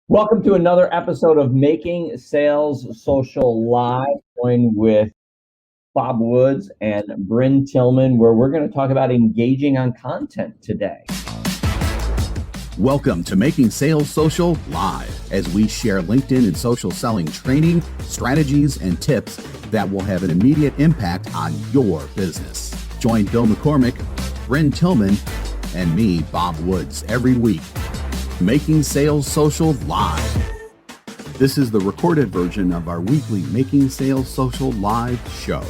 Welcome to another episode of Making Sales Social Live, joined with Bob Woods and Bryn Tillman, where we're going to talk about engaging on content today. Welcome to Making Sales Social Live, as we share LinkedIn and social selling training, strategies, and tips that will have an immediate impact on your business. Join Bill McCormick, Bryn Tillman, and me, Bob Woods, every week. Making Sales Social Live. This is the recorded version of our weekly Making Sales Social Live show.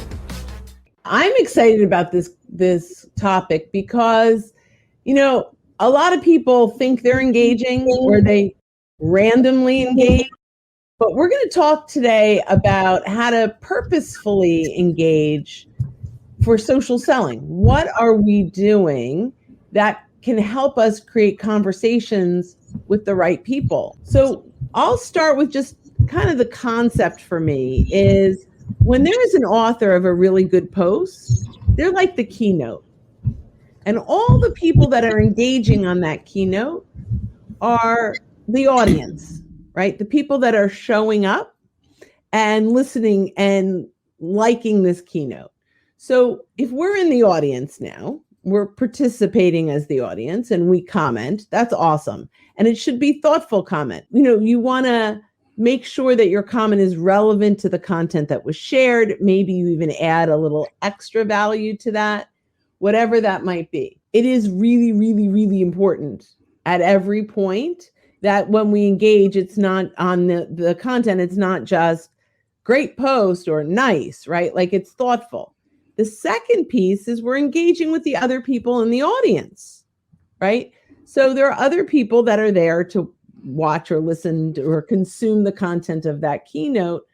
I'm excited about this topic because, a lot of people think they're engaging or they randomly engage, but we're going to talk today about how to purposefully engage for social selling. What are we doing that can help us create conversations with the right people? So I'll start with just kind of the concept for me is when there is an author of a really good post, they're like the keynote. And all the people that are engaging on that keynote are the audience, right? The people that are showing up and listening and liking this keynote. So if we're in the audience now, we're participating as the audience and we comment, that's awesome. And it should be thoughtful comment. You want to make sure that your comment is relevant to the content that was shared. Maybe you even add a little extra value to that, whatever that might be. It is really, really, really important at every point that when we engage, it's not on the content. It's not just great post or nice, right? Like it's thoughtful. The second piece is we're engaging with the other people in the audience, right? So there are other people that are there to watch or listen to or consume the content of that keynote.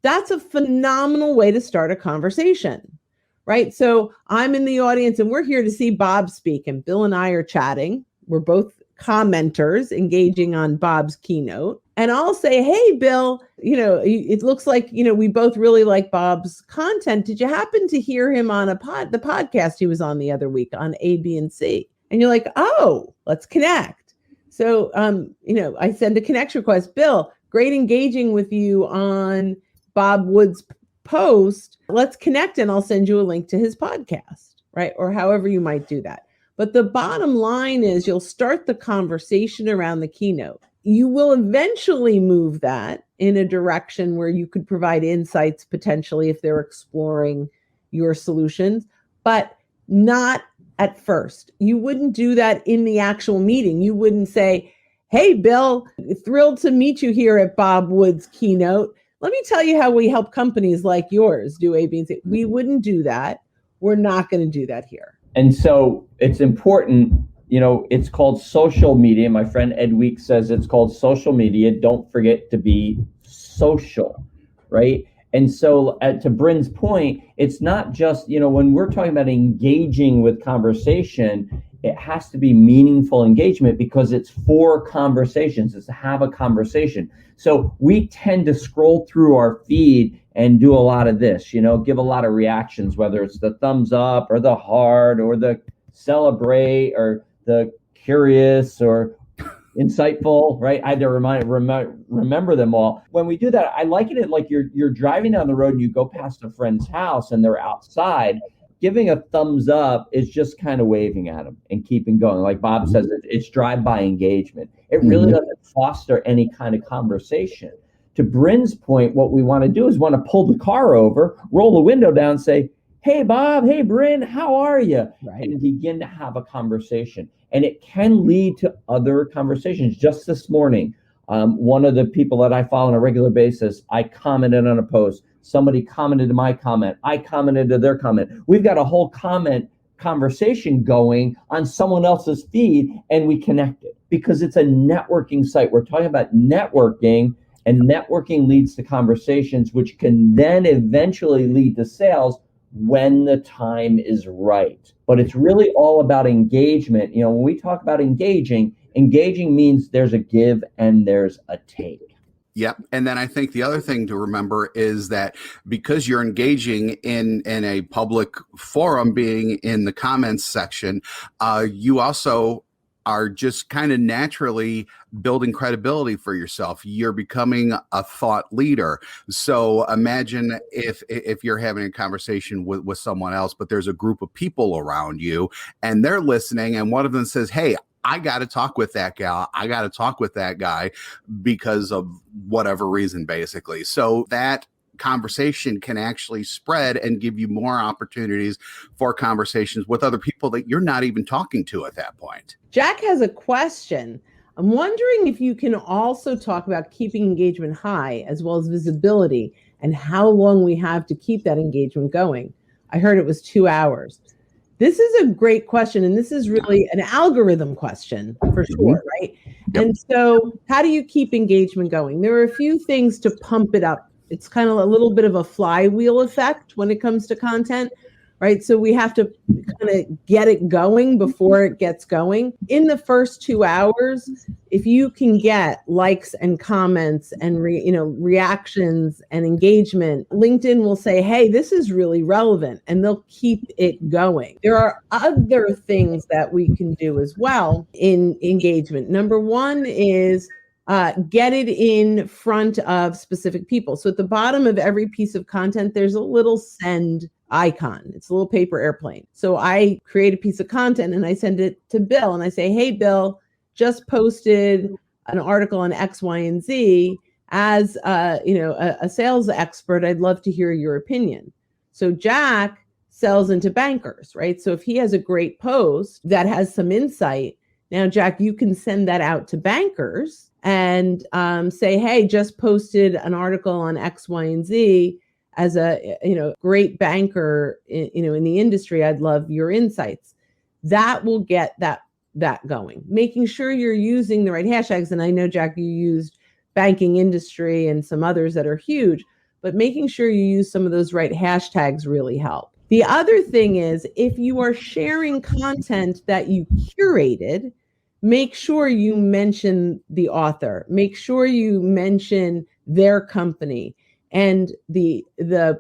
That's a phenomenal way to start a conversation, right? So I'm in the audience and we're here to see Bob speak, and Bill and I are chatting. We're both commenters engaging on Bob's keynote. And I'll say, hey, Bill, it looks like, we both really like Bob's content. Did you happen to hear him on the podcast he was on the other week on A, B, and C? And you're like, oh, let's connect. So, I send a connection request. Bill, great engaging with you on Bob Wood's post. Let's connect and I'll send you a link to his podcast, right? Or however you might do that. But the bottom line is you'll start the conversation around the keynote. You will eventually move that in a direction where you could provide insights potentially if they're exploring your solutions, but not at first. You wouldn't do that in the actual meeting. You wouldn't say, hey, Bill, thrilled to meet you here at Bob Wood's keynote. Let me tell you how we help companies like yours do A, B, and C. We wouldn't do that. We're not going to do that here. And so it's important, it's called social media. My friend Ed Week says it's called social media. Don't forget to be social, right? And so to Bryn's point, it's not just, when we're talking about engaging with conversation, it has to be meaningful engagement because it's for conversations. It's to have a conversation. So we tend to scroll through our feed and do a lot of this, give a lot of reactions, whether it's the thumbs up or the heart or the celebrate or the curious or insightful, right? I had to remember them all. When we do that, I liken it like you're driving down the road and you go past a friend's house and they're outside. Giving a thumbs up is just kind of waving at them and keeping going. Like Bob says, it's drive-by engagement. It really doesn't foster any kind of conversation. To Bryn's point, what we want to do is want to pull the car over, roll the window down, and say, hey, Bob, hey, Bryn, how are you? Right. And begin to have a conversation. And it can lead to other conversations. Just this morning, one of the people that I follow on a regular basis, I commented on a post. Somebody commented to my comment. I commented to their comment. We've got a whole conversation going on someone else's feed, and we connected because it's a networking site. We're talking about networking, and networking leads to conversations, which can then eventually lead to sales when the time is right. But it's really all about engagement. When we talk about engaging means there's a give and there's a take. Yep. And then I think the other thing to remember is that because you're engaging in a public forum, being in the comments section, you also are just kind of naturally building credibility for yourself. You're becoming a thought leader. So imagine if you're having a conversation with someone else, but there's a group of people around you and they're listening, and one of them says, hey, I got to talk with that gal. I got to talk with that guy because of whatever reason, basically. So that conversation can actually spread and give you more opportunities for conversations with other people that you're not even talking to at that point. Jack has a question. I'm wondering if you can also talk about keeping engagement high as well as visibility and how long we have to keep that engagement going. I heard it was 2 hours. This is a great question, and this is really an algorithm question for sure, right? Yep. And so how do you keep engagement going? There are a few things to pump it up. It's kind of a little bit of a flywheel effect when it comes to content, right? So we have to kind of get it going before it gets going. In the first 2 hours, if you can get likes and comments and reactions and engagement, LinkedIn will say, hey, this is really relevant, and they'll keep it going. There are other things that we can do as well in engagement. Number one is get it in front of specific people. So at the bottom of every piece of content, there's a little send icon. It's a little paper airplane. So I create a piece of content and I send it to Bill and I say, hey, Bill, just posted an article on X, Y, and Z. As a sales expert, I'd love to hear your opinion. So Jack sells into bankers, right? So if he has a great post that has some insight, now, Jack, you can send that out to bankers and say, hey, just posted an article on X, Y, and Z. As a great banker in the industry, I'd love your insights. That will get that going. Making sure you're using the right hashtags. And I know, Jack, you used banking industry and some others that are huge, but making sure you use some of those right hashtags really help. The other thing is, if you are sharing content that you curated, make sure you mention the author. Make sure you mention their company and the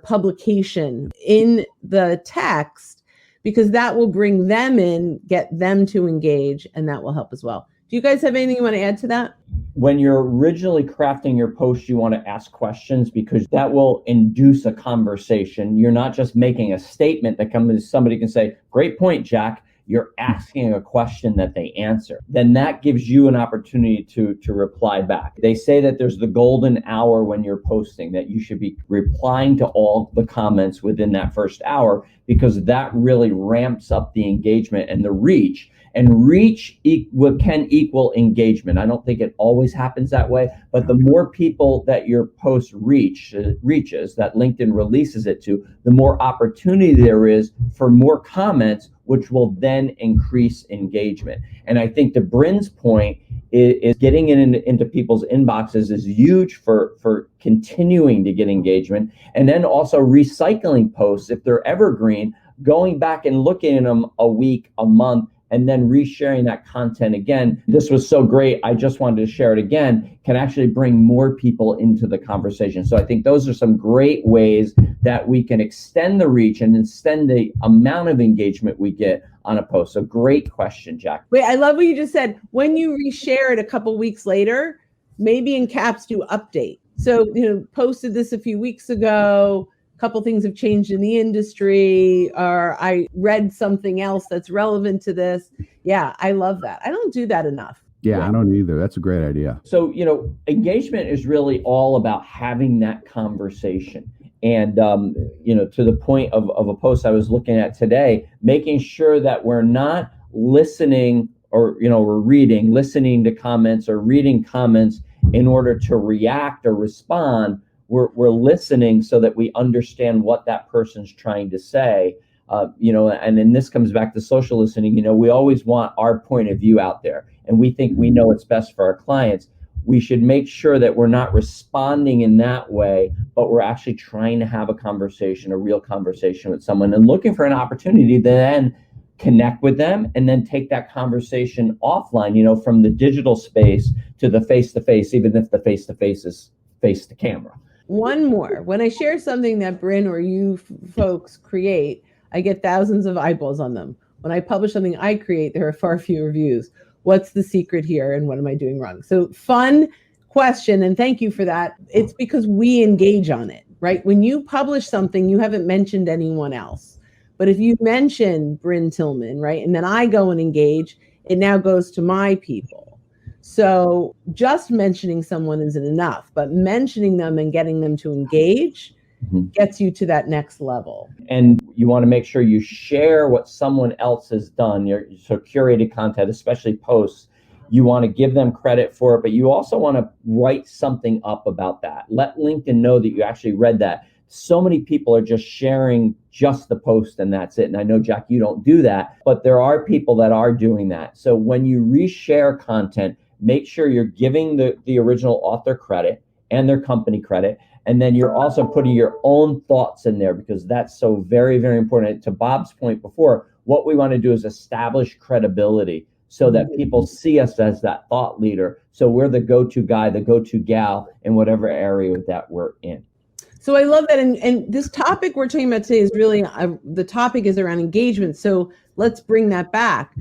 publication in the text, because that will bring them in, get them to engage, and that will help as well. Do you guys have anything you want to add to that? When you're originally crafting your post, you want to ask questions because that will induce a conversation. You're not just making a statement that somebody can say, great point, Jack. You're asking a question that they answer. Then that gives you an opportunity to reply back. They say that there's the golden hour when you're posting, that you should be replying to all the comments within that first hour, because that really ramps up the engagement and the reach. And reach can equal engagement. I don't think it always happens that way, but the more people that your post reaches, that LinkedIn releases it to, the more opportunity there is for more comments, which will then increase engagement. And I think to Bryn's point, is getting it into people's inboxes is huge for continuing to get engagement. And then also recycling posts, if they're evergreen, going back and looking at them a week, a month, and then resharing that content again. This was so great, I just wanted to share it again, can actually bring more people into the conversation. So I think those are some great ways that we can extend the reach and extend the amount of engagement we get on a post. So great question, Jack. Wait, I love what you just said. When you reshare it a couple weeks later, maybe in caps do update. So, posted this a few weeks ago, couple things have changed in the industry, or I read something else that's relevant to this. Yeah, I love that. I don't do that enough. Yeah, I don't either. That's a great idea. So, engagement is really all about having that conversation. And, to the point of a post I was looking at today, making sure that we're not listening or, we're listening to comments or reading comments in order to react or respond. We're listening so that we understand what that person's trying to say, and then this comes back to social listening. We always want our point of view out there, and we think we know what's best for our clients. We should make sure that we're not responding in that way, but we're actually trying to have a conversation, a real conversation with someone, and looking for an opportunity to then connect with them and then take that conversation offline, from the digital space to the face-to-face, even if the face-to-face is face to camera. One more. When I share something that Bryn or you folks create, I get thousands of eyeballs on them. When I publish something I create, there are far fewer views. What's the secret here and what am I doing wrong? So fun question, and thank you for that. It's because we engage on it, right? When you publish something, you haven't mentioned anyone else. But if you mention Bryn Tillman, right, and then I go and engage, it now goes to my people. So just mentioning someone isn't enough, but mentioning them and getting them to engage gets you to that next level. And you want to make sure you share what someone else has done, so curated content, especially posts. You want to give them credit for it, but you also want to write something up about that. Let LinkedIn know that you actually read that. So many people are just sharing just the post and that's it. And I know, Jack, you don't do that, but there are people that are doing that. So when you reshare content, make sure you're giving the original author credit and their company credit. And then you're also putting your own thoughts in there, because that's so very, very important. To Bob's point before, what we want to do is establish credibility so that people see us as that thought leader. So we're the go-to guy, the go-to gal in whatever area that we're in. So I love that. And this topic we're talking about today is really, the topic is around engagement. So let's bring that back.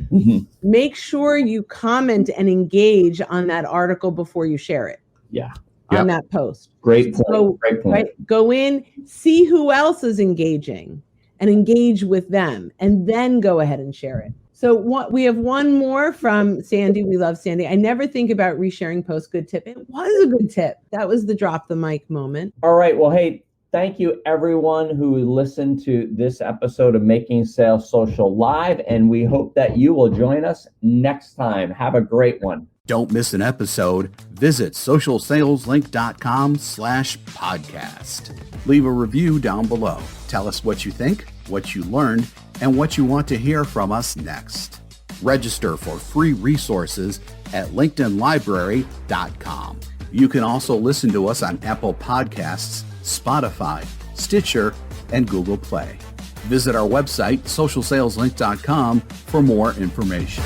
Make sure you comment and engage on that article before you share it. Yeah. On that post. Great point. So, great point. Right, go in, see who else is engaging and engage with them, and then go ahead and share it. So we have one more from Sandy. We love Sandy. I never think about resharing posts. Good tip. It was a good tip. That was the drop the mic moment. All right. Well, hey, thank you everyone who listened to this episode of Making Sales Social Live, and we hope that you will join us next time. Have a great one. Don't miss an episode. Visit socialsaleslink.com/podcast. Leave a review down below. Tell us what you think, what you learned, and what you want to hear from us next. Register for free resources at linkedinlibrary.com. You can also listen to us on Apple Podcasts, Spotify, Stitcher, and Google Play. Visit our website, socialsaleslink.com, for more information.